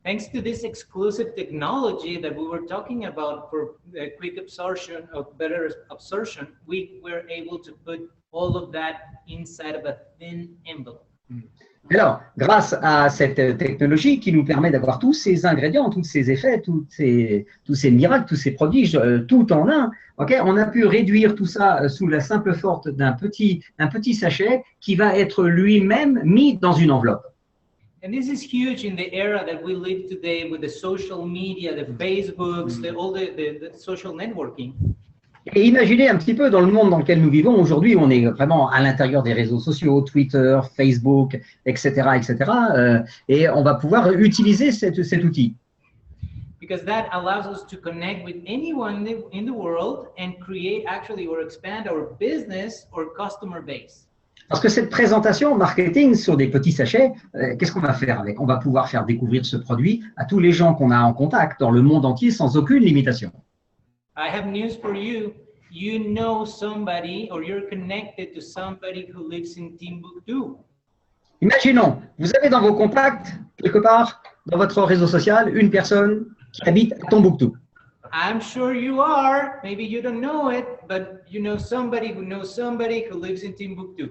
Speaker 4: Thanks to this exclusive technology that we were talking about for quick absorption, or better absorption, we were able to put all of that inside of a thin envelope.
Speaker 2: Alors, grâce à cette technologie qui nous permet d'avoir tous ces ingrédients, tous ces effets, tous ces miracles, tous ces prodiges, tout en un, okay, on a pu réduire tout ça sous la simple forme d'un petit sachet qui va être lui-même mis dans une enveloppe.
Speaker 4: And this is huge in the era that we live today with the social media, the Facebooks, all the social networking.
Speaker 2: Et imaginez un petit peu dans le monde dans lequel nous vivons aujourd'hui, on est vraiment à l'intérieur des réseaux sociaux, Twitter, Facebook, etc., etc. Et on va pouvoir utiliser cet outil.
Speaker 4: Because that allows us to connect with anyone in the world and create actually or expand our business or customer base.
Speaker 2: Parce que cette présentation marketing sur des petits sachets, qu'est-ce qu'on va faire avec? On va pouvoir faire découvrir ce produit à tous les gens qu'on a en contact dans le monde entier sans aucune limitation.
Speaker 4: I have news for you. You know somebody or you're connected to somebody who lives in Timbuktu.
Speaker 2: Imaginons, vous avez dans vos contacts, quelque part, dans votre réseau social, une personne qui habite à Tombouctou.
Speaker 4: I'm sure you are. Maybe you don't know it, but you know somebody who lives in Timbuktu.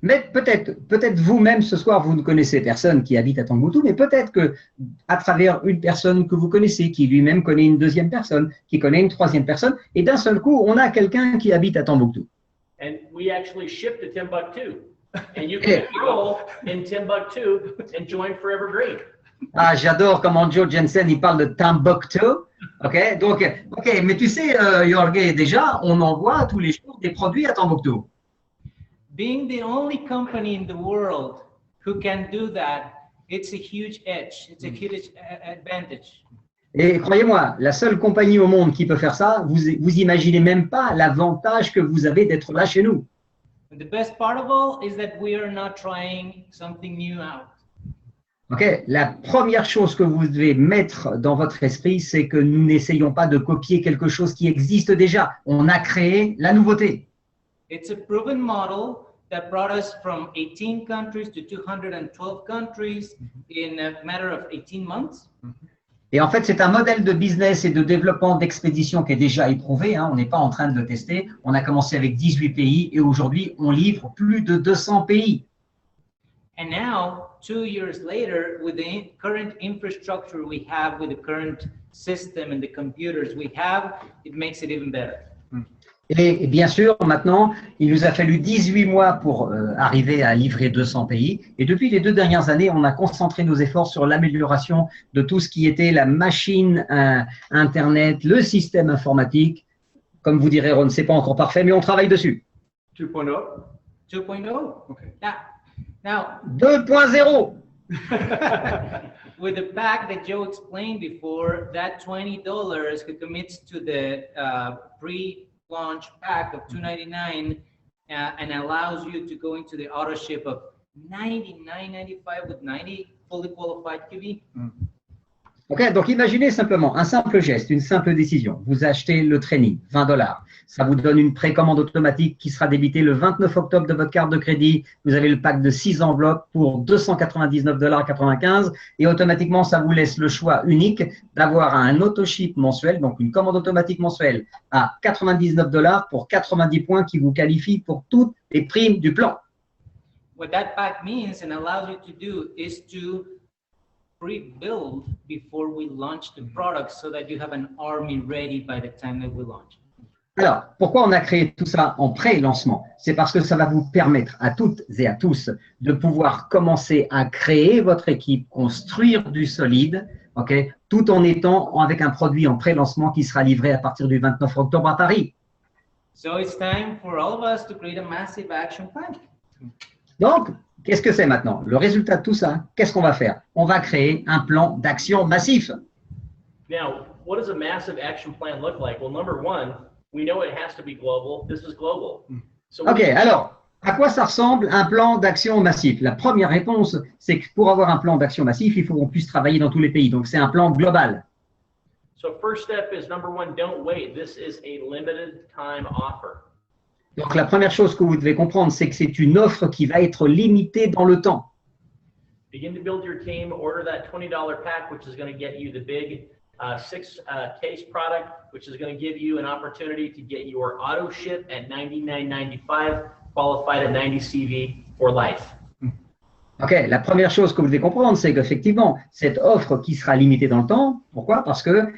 Speaker 2: Mais peut-être vous-même ce soir, vous ne connaissez personne qui habite à Tombouctou, mais peut-être que à travers une personne que vous connaissez, qui lui-même connaît une deuxième personne, qui connaît une troisième personne, et d'un seul coup, on a quelqu'un qui habite à Tombouctou.
Speaker 3: And we actually ship to Timbuktu. And you can enroll in Timbuktu and join Forever Green.
Speaker 2: Ah, j'adore comment Joe Jensen, il parle de Timbuktu. Ok, donc, ok, mais tu sais, Jorge, déjà, on envoie tous les jours des produits à Tombouctou.
Speaker 4: Being the only company in the world who can do that, it's a huge edge. It's a huge advantage.
Speaker 2: Et croyez-moi, la seule compagnie au monde qui peut faire ça, vous imaginez même pas l'avantage que vous avez d'être là chez nous.
Speaker 4: And the best part of all is that we are not trying something new out.
Speaker 2: Ok, la première chose que vous devez mettre dans votre esprit, c'est que nous n'essayons pas de copier quelque chose qui existe déjà. On a créé la nouveauté.
Speaker 4: It's a proven model that brought us from 18 countries to 212 countries in a matter of 18 months.
Speaker 2: Et en fait, c'est un modèle de business et de développement d'expédition qui est déjà éprouvé. Hein. On n'est pas en train de le tester. On a commencé avec 18 pays et aujourd'hui, on livre plus de 200 pays.
Speaker 4: And now, 2 years later, with the current infrastructure we have, with the current system and the computers we have, it makes it even better.
Speaker 2: Et bien sûr, maintenant, il nous a fallu 18 mois pour arriver à livrer 200 pays. Et depuis les 2 dernières années, on a concentré nos efforts sur l'amélioration de tout ce qui était la machine Internet, le système informatique. Comme vous direz, Ron, c'est pas encore parfait, mais on travaille dessus.
Speaker 1: 2.0.
Speaker 4: 2.0.
Speaker 1: Okay.
Speaker 4: Now,
Speaker 2: 2.0.
Speaker 4: With the pack that Joe explained before, that $20 commits to the pre-launch pack of $299 and allows you to go into the auto ship of $99.95 with 90 fully qualified QB.
Speaker 2: Ok, donc imaginez simplement un simple geste, une simple décision. Vous achetez le training, $20. Ça vous donne une précommande automatique qui sera débitée le 29 octobre de votre carte de crédit. Vous avez le pack de 6 enveloppes pour $299,95 et automatiquement, ça vous laisse le choix unique d'avoir un auto-ship mensuel, donc une commande automatique mensuelle à $99 pour 90 points qui vous qualifient pour toutes les primes du plan.
Speaker 4: What that pack means and allows you to do is to pre-build before we launch the product so that you have an army ready by the time that we launch.
Speaker 2: Alors, pourquoi on a créé tout ça en pré-lancement? C'est parce que ça va vous permettre à toutes et à tous de pouvoir commencer à créer votre équipe, construire du solide, okay, tout en étant avec un produit en pré-lancement qui sera livré à partir du 29 octobre à Paris.
Speaker 4: So it's time for all of us to create a massive action plan.
Speaker 2: Donc, qu'est-ce que c'est maintenant? Le résultat de tout ça, qu'est-ce qu'on va faire? On va créer un plan d'action massif.
Speaker 3: Now, what does a massive action plan look like? Well, number one, we know it has to be global. This is global. So
Speaker 2: Ok, alors, à quoi ça ressemble un plan d'action massif? La première réponse, c'est que pour avoir un plan d'action massif, il faut qu'on puisse travailler dans tous les pays. Donc, c'est un plan global.
Speaker 3: So first step is number one, don't wait. This is a limited time offer.
Speaker 2: Donc, la première chose que vous devez comprendre, c'est que c'est une offre qui va être limitée dans le temps.
Speaker 3: Begin to build your team, order that $20 pack, which is going to get you the big case product, which is going to give you an opportunity to get your auto ship at $99.95, qualified at 90 CV for life.
Speaker 2: Ok, la première chose que vous devez comprendre, c'est qu'effectivement, cette offre qui sera limitée dans le temps, pourquoi? Parce que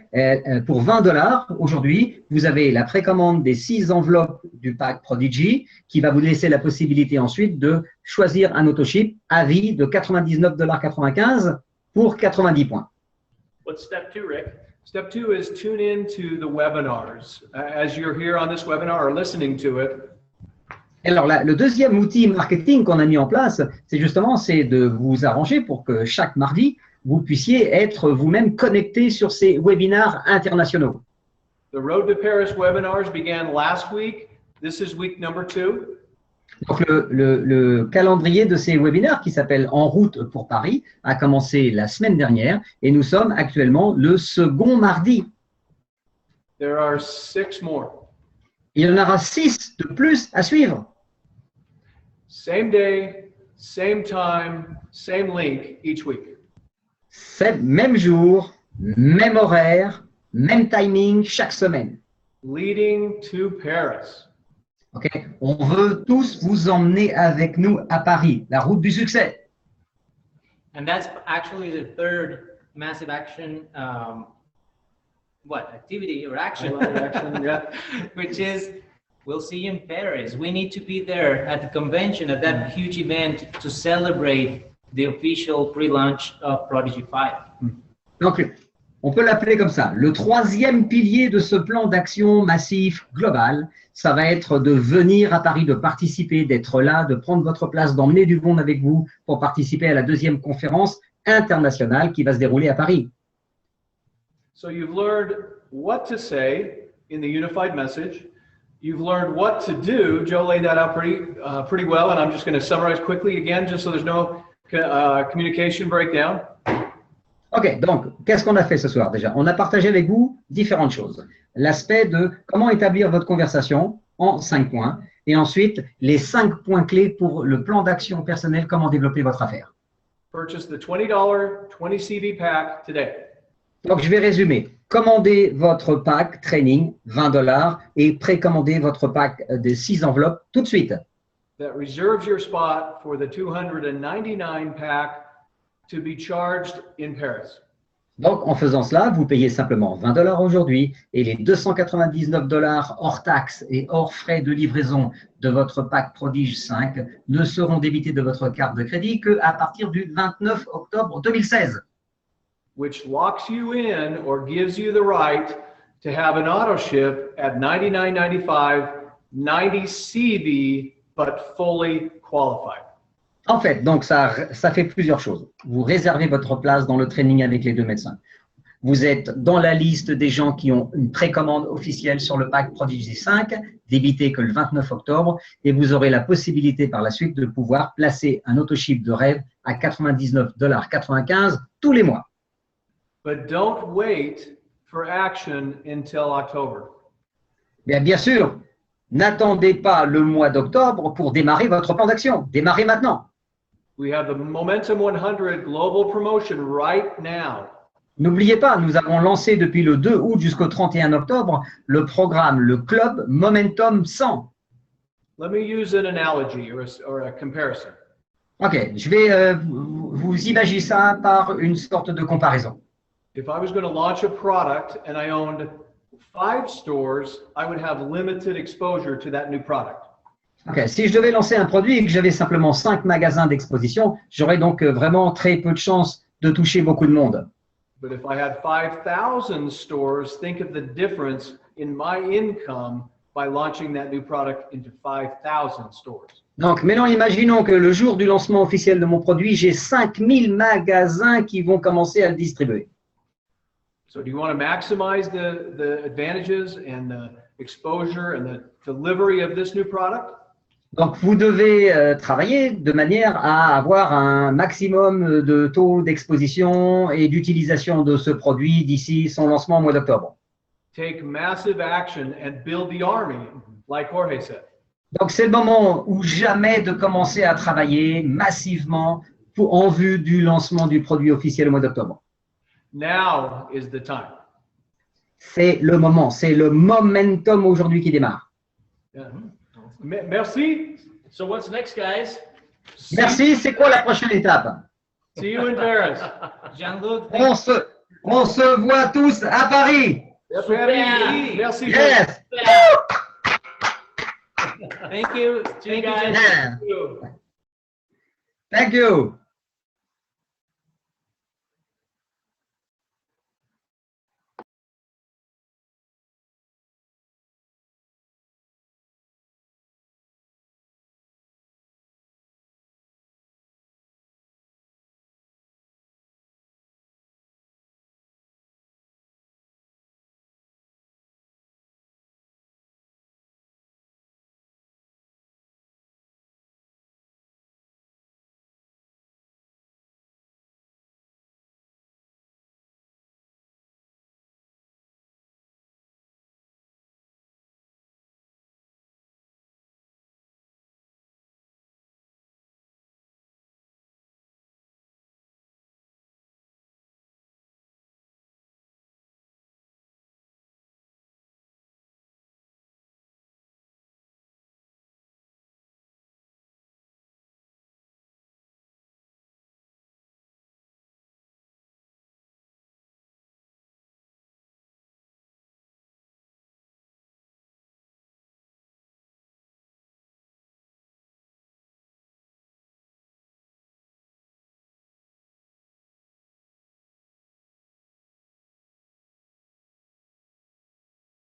Speaker 2: pour $20, aujourd'hui, vous avez la précommande des 6 enveloppes du pack Prodigy qui va vous laisser la possibilité ensuite de choisir un autoship à vie de $99,95 pour 90 points.
Speaker 3: What's step two, Rick?
Speaker 1: Step 2 is tune in to the webinars. As you're here on this webinar or listening to it,
Speaker 2: Alors, le deuxième outil marketing qu'on a mis en place, c'est justement de vous arranger pour que chaque mardi, vous puissiez être vous-même connecté sur ces webinars internationaux.
Speaker 1: the Road to Paris webinars began last week. This is week number 2.
Speaker 2: Donc, le calendrier de ces webinaires qui s'appelle En route pour Paris a commencé la semaine dernière et nous sommes actuellement le second mardi.
Speaker 1: There are 6 more.
Speaker 2: Il y en aura 6 de plus à suivre.
Speaker 1: Same day, same time, same link each week.
Speaker 2: C'est même jour, même horaire, même timing chaque semaine.
Speaker 1: Leading to Paris.
Speaker 2: Okay? On veut tous vous emmener avec nous à Paris, la route du succès.
Speaker 4: And that's actually the third massive action, activity or action,
Speaker 1: Yeah.
Speaker 4: which is we'll see you in Paris. We need to be there at the convention, at that huge event to celebrate the official pre-launch of Prodigy 5.
Speaker 2: Donc, on peut l'appeler comme ça. Le troisième pilier de ce plan d'action massif global, ça va être de venir à Paris, de participer, d'être là, de prendre votre place, d'emmener du monde avec vous pour participer à la deuxième conférence internationale qui va se dérouler à Paris.
Speaker 1: So you've learned what to say in the unified message. You've learned what to do. Joe laid that out pretty well, and I'm just going to summarize quickly again, just so there's no communication breakdown.
Speaker 2: Ok, donc, qu'est-ce qu'on a fait ce soir déjà? On a partagé avec vous différentes choses. L'aspect de comment établir votre conversation en 5 points, et ensuite les 5 points clés pour le plan d'action personnel, comment développer votre affaire.
Speaker 1: Purchase the $20 20 CV pack today.
Speaker 2: Donc, je vais résumer. Commandez votre pack training, $20, et précommandez votre pack des 6 enveloppes tout de suite.
Speaker 1: That reserves your spot for the $299 pack to be charged in Paris.
Speaker 2: Donc, en faisant cela, vous payez simplement $20 aujourd'hui et les $299 hors taxes et hors frais de livraison de votre pack Prodige 5 ne seront débités de votre carte de crédit qu'à partir du 29 octobre 2016.
Speaker 1: Which locks you in or gives you the right to have an auto ship at $99.95, 90 CV, but fully qualified.
Speaker 2: En fait, donc ça fait plusieurs choses. Vous réservez votre place dans le training avec les deux médecins. Vous êtes dans la liste des gens qui ont une précommande officielle sur le pack Prodigy 5, débité que le 29 octobre, et vous aurez la possibilité par la suite de pouvoir placer un autoship de rêve à $99,95 tous les mois.
Speaker 1: But don't wait for action until October.
Speaker 2: Bien sûr, n'attendez pas le mois d'octobre pour démarrer votre plan d'action. Démarrez maintenant.
Speaker 1: We have the Momentum 100 global promotion right now.
Speaker 2: N'oubliez pas, nous avons lancé depuis le 2 août jusqu'au 31 octobre le programme, le club Momentum 100.
Speaker 1: Let me use an analogy or a comparison.
Speaker 2: Ok, je vais vous imaginer ça par une sorte de comparaison.
Speaker 1: If I was going to launch a product and I owned 5 stores, I would have limited exposure to that new product.
Speaker 2: Ok, si je devais lancer un produit et que j'avais simplement 5 magasins d'exposition, j'aurais donc vraiment très peu de chances de toucher beaucoup de monde.
Speaker 1: But if I had 5,000 stores, think of the difference in my income by launching that new product into 5,000 stores.
Speaker 2: Donc, maintenant, imaginons que le jour du lancement officiel de mon produit, j'ai 5000 magasins qui vont commencer à le distribuer.
Speaker 1: So do you want to maximize the advantages and the exposure and the delivery of this new product?
Speaker 2: Donc, vous devez travailler de manière à avoir un maximum de taux d'exposition et d'utilisation de ce produit d'ici son lancement au mois d'octobre.
Speaker 1: Take massive action and build the army, like Jorge said.
Speaker 2: Donc, c'est le moment ou jamais de commencer à travailler massivement en vue du lancement du produit officiel au mois d'octobre.
Speaker 1: Now is the time.
Speaker 2: C'est le moment, c'est le momentum aujourd'hui qui démarre.
Speaker 1: Yeah. Merci.
Speaker 3: So what's next, guys?
Speaker 2: Merci, c'est quoi la prochaine étape?
Speaker 1: See you in Paris.
Speaker 4: Jean-Luc,
Speaker 2: On se voit tous à Paris.
Speaker 1: Paris. Merci.
Speaker 2: Yes.
Speaker 4: thank you.
Speaker 3: See you
Speaker 4: Thank you,
Speaker 3: guys.
Speaker 4: Jean-Luc.
Speaker 2: Thank you.